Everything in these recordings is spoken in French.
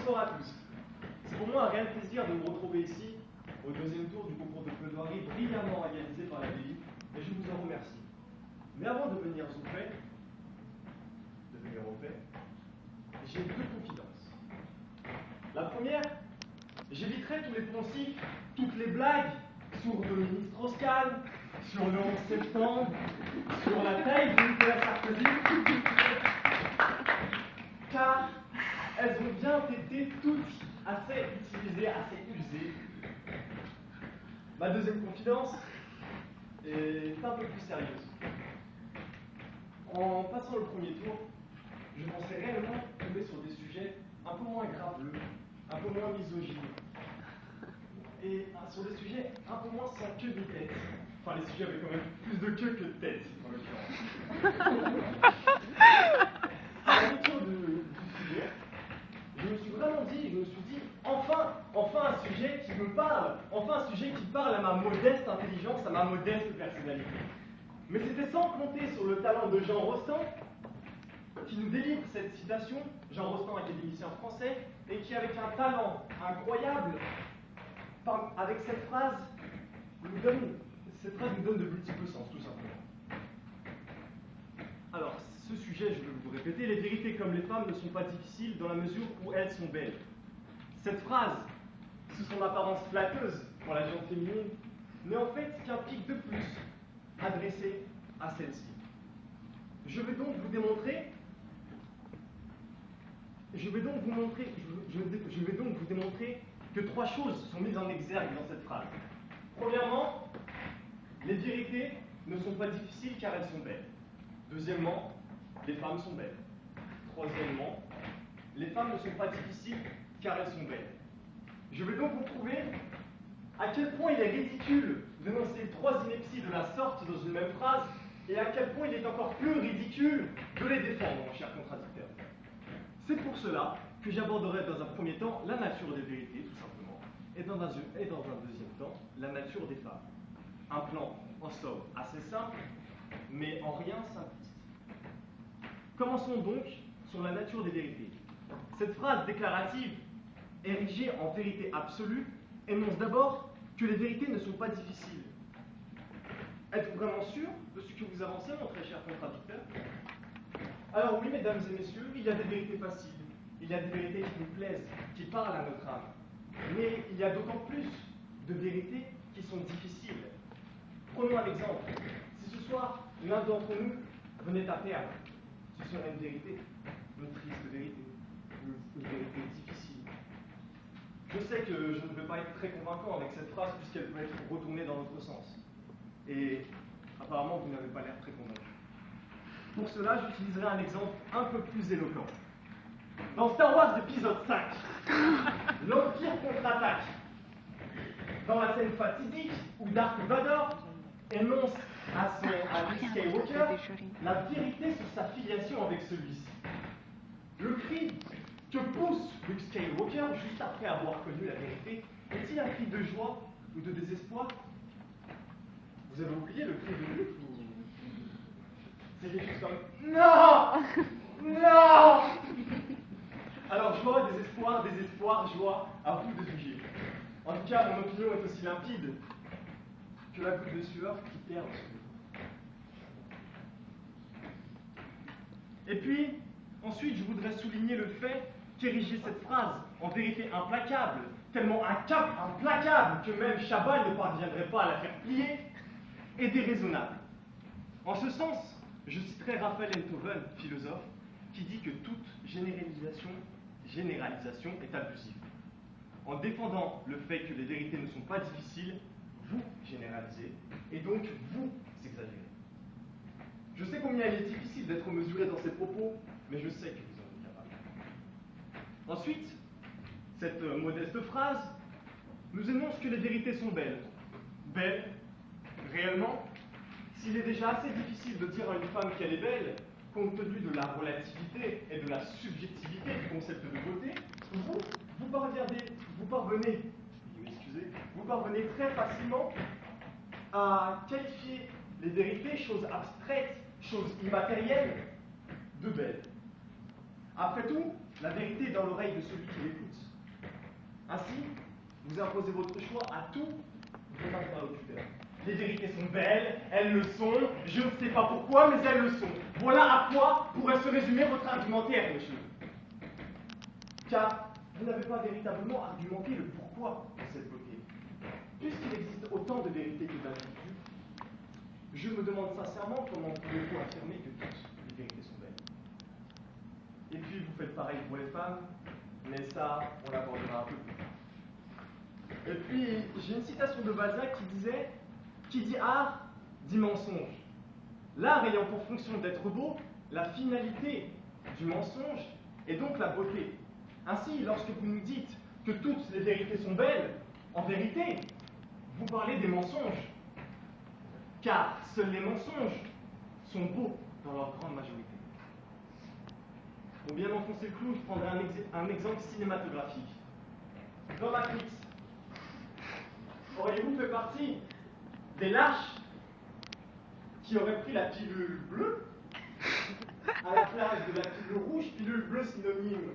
Bonsoir à tous. C'est pour moi un réel plaisir de vous retrouver ici, au deuxième tour du concours de plaidoirie brillamment réalisé par la BI, et je vous en remercie. Mais avant de venir au fait, j'ai deux confidences. La première, j'éviterai tous les poncifs, toutes les blagues sur Dominique Strauss-Kahn, sur le 11 septembre, sur la taille de Nicolas Sarkozy, car elles ont bien été toutes assez utilisées, assez usées. Ma deuxième confidence est un peu plus sérieuse. En passant le premier tour, je pensais réellement tomber sur des sujets un peu moins graveleux, un peu moins misogynes, et sur des sujets un peu moins sans queue ni tête. Enfin, les sujets avaient quand même plus de queue que de tête, en l'occurrence. À la lecture du sujet, je me suis vraiment dit, enfin un sujet qui me parle, enfin un sujet qui parle à ma modeste intelligence, à ma modeste personnalité. Mais c'était sans compter sur le talent de Jean Rostand, qui nous délivre cette citation, Jean Rostand, académicien français, et qui, avec un talent incroyable, avec cette phrase, nous donne de multiples sens, tout simplement. Alors, ce sujet, je vais vous le répéter, les vérités comme les femmes ne sont pas difficiles dans la mesure où elles sont belles. Cette phrase, sous son apparence flatteuse pour la gente féminine, n'est en fait qu'un pic de plus adressé à celle-ci. Je vais donc vous démontrer que trois choses sont mises en exergue dans cette phrase. Premièrement, les vérités ne sont pas difficiles car elles sont belles. Deuxièmement, les femmes sont belles. Troisièmement, les femmes ne sont pas difficiles car elles sont belles. Je vais donc vous prouver à quel point il est ridicule d'énoncer trois inepties de la sorte dans une même phrase et à quel point il est encore plus ridicule de les défendre, mon cher contradicteur. C'est pour cela que j'aborderai dans un premier temps la nature des vérités, tout simplement, et dans un deuxième temps, la nature des femmes. Un plan, en somme, assez simple, mais en rien simpliste. Commençons donc sur la nature des vérités. Cette phrase déclarative, érigée en vérité absolue, énonce d'abord que les vérités ne sont pas difficiles. Êtes-vous vraiment sûr de ce que vous avancez, mon très cher contradicteur? Alors oui, mesdames et messieurs, il y a des vérités faciles, il y a des vérités qui nous plaisent, qui parlent à notre âme. Mais il y a d'autant plus de vérités qui sont difficiles. Prenons un exemple. Si ce soir, l'un d'entre nous venait à perdre, ce serait une vérité, une triste vérité, une vérité difficile. Je sais que je ne vais pas être très convaincant avec cette phrase puisqu'elle peut être retournée dans l'autre sens. Et apparemment, vous n'avez pas l'air très convaincu. Pour cela, j'utiliserai un exemple un peu plus éloquent. Dans Star Wars épisode 5, l'Empire contre-attaque. Dans la scène fatidique où Darth Vader énonce à Luke Skywalker la vérité sur sa filiation avec celui-ci. Le cri que pousse Luke Skywalker juste après avoir connu la vérité est-il un cri de joie ou de désespoir? Vous avez oublié le cri de Luke ou... C'est quelque chose comme non! Non! Alors, joie, désespoir, joie, à vous de juger. En tout cas, mon opinion est aussi limpide que la goutte de sueur qui perd sur le. Et puis, ensuite, je voudrais souligner le fait qu'ériger cette phrase en vérité implacable, tellement implacable que même Chabat ne parviendrait pas à la faire plier, est déraisonnable. En ce sens, je citerai Raphaël Enthoven, philosophe, qui dit que toute généralisation est abusive. En défendant le fait que les vérités ne sont pas difficiles, vous généralisez, et donc vous exagérez. Je sais combien il est difficile d'être mesuré dans ces propos, mais je sais que vous en êtes capable. Ensuite, cette modeste phrase nous énonce que les vérités sont belles. Belles, réellement, s'il est déjà assez difficile de dire à une femme qu'elle est belle, compte tenu de la relativité et de la subjectivité du concept de beauté, vous parvenez très facilement à qualifier les vérités, choses abstraites, choses immatérielles, de belles. Après tout, la vérité est dans l'oreille de celui qui l'écoute. Ainsi, vous imposez votre choix à tout vos interlocuteurs. Les vérités sont belles, elles le sont, je ne sais pas pourquoi, mais elles le sont. Voilà à quoi pourrait se résumer votre argumentaire, monsieur. Car vous n'avez pas véritablement argumenté le pourquoi de cette beauté. Puisqu'il existe autant de vérités que d'individus, je me demande sincèrement comment pouvez-vous affirmer que toutes les vérités sont belles. Et puis vous faites pareil pour les femmes, mais ça, on l'abordera un peu plus tard. Et puis, j'ai une citation de Balzac qui dit art, dit mensonge. L'art ayant pour fonction d'être beau, la finalité du mensonge est donc la beauté. Ainsi, lorsque vous nous dites que toutes les vérités sont belles, en vérité, vous parlez des mensonges. Car seuls les mensonges sont beaux dans leur grande majorité. Pour bien enfoncer le clou, je prendrai un exemple cinématographique. Dans Matrix, auriez-vous fait partie des lâches qui auraient pris la pilule bleue à la place de la pilule rouge, pilule bleue synonyme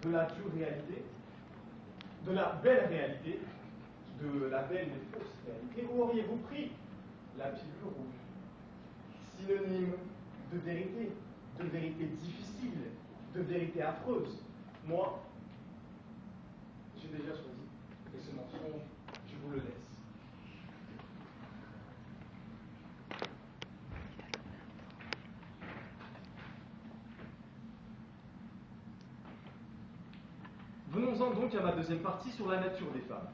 de la dure réalité, de la belle réalité, de la belle mais fausse réalité, ou auriez-vous pris la pilule rouge, synonyme de vérité difficile, de vérité affreuse? Moi, j'ai déjà choisi, et ce mensonge, je vous le laisse. Venons-en donc à ma deuxième partie sur la nature des femmes.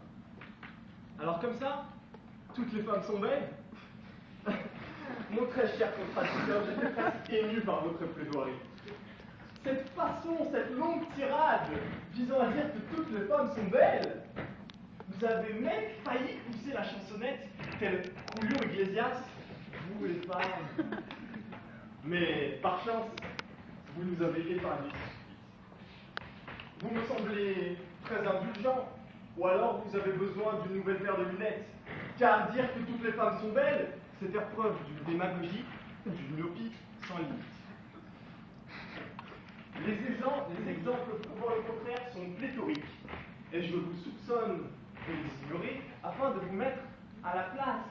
Alors comme ça, toutes les femmes sont belles? Mon très cher contradicteur, j'étais presque ému par votre plaidoirie. Cette façon, cette longue tirade visant à dire que toutes les femmes sont belles, vous avez même failli pousser la chansonnette tel Julio Iglesias, vous les femmes. Mais par chance, vous nous avez épargné. Vous me semblez très indulgent, ou alors vous avez besoin d'une nouvelle paire de lunettes. Car dire que toutes les femmes sont belles, c'est faire preuve d'une démagogie, d'une myopie sans limite. Les exemples prouvant le contraire sont pléthoriques, et je vous soupçonne de les ignorer afin de vous mettre à la place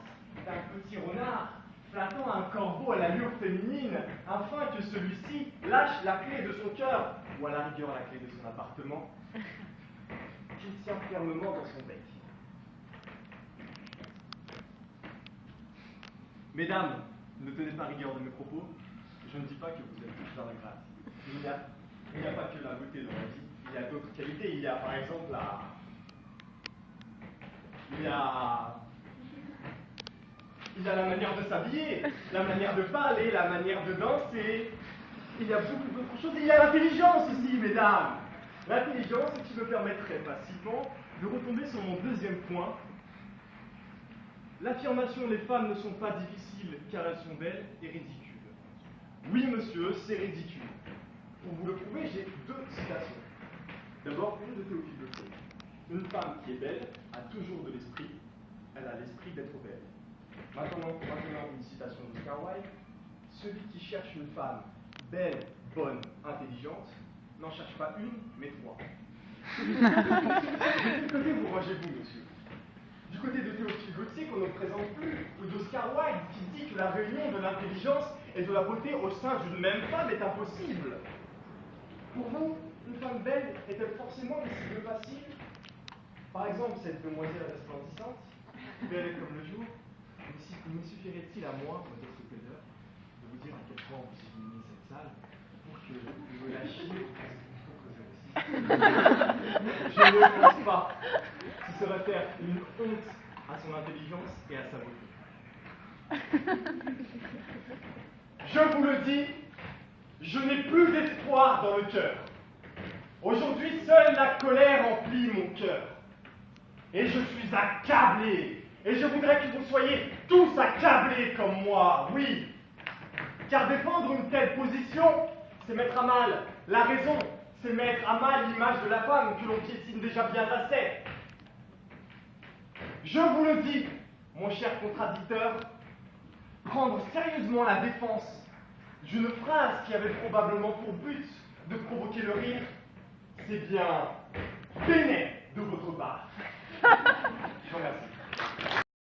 d'un petit renard flattant un corbeau à l'allure féminine, afin que celui-ci lâche la clé de son cœur, ou à la rigueur la clé de son appartement, qu'il tient fermement dans son bec. Mesdames, ne tenez pas rigueur de mes propos, je ne dis pas que vous êtes toutes dans la grâce. Il n'y a pas que la beauté dans la vie, il y a d'autres qualités. Il y a par exemple il y a la manière de s'habiller, la manière de parler, la manière de danser. Il y a beaucoup d'autres choses. Il y a l'intelligence aussi, mesdames. L'intelligence qui me permettrait facilement de retomber sur mon deuxième point. L'affirmation les femmes ne sont pas difficiles car elles sont belles est ridicule. Oui, monsieur, c'est ridicule. Pour vous le prouver, j'ai deux citations. D'abord, une de Théophile Gautier. Une femme qui est belle a toujours de l'esprit, elle a l'esprit d'être belle. Maintenant, une citation d'Oscar Wilde. Celui qui cherche une femme belle, bonne, intelligente, n'en cherche pas une, mais trois. De quel côté vous rangez-vous, monsieur? Du côté de Théophile Gautier, qu'on ne présente plus, ou d'Oscar Wilde, qui dit que la réunion de l'intelligence et de la beauté au sein d'une même femme est impossible. Pour vous, une femme belle est-elle forcément une cible facile? Par exemple, cette demoiselle resplendissante, belle comme le jour, me suffirait-il à moi, modeste plaisir, de vous dire à quel point vous illuminez cette salle pour que vous me lâchiez pour causer aussi? Je ne pense pas. Ce serait faire une honte à son intelligence et à sa beauté. Je vous le dis, je n'ai plus d'espoir dans le cœur. Aujourd'hui, seule la colère emplit mon cœur. Et je suis accablé. Et je voudrais que vous soyez tous accablés comme moi, oui. Car défendre une telle position, c'est mettre à mal la raison, c'est mettre à mal l'image de la femme que l'on piétine déjà bien assez. Je vous le dis, mon cher contradicteur, prendre sérieusement la défense d'une phrase qui avait probablement pour but de provoquer le rire, c'est bien béné.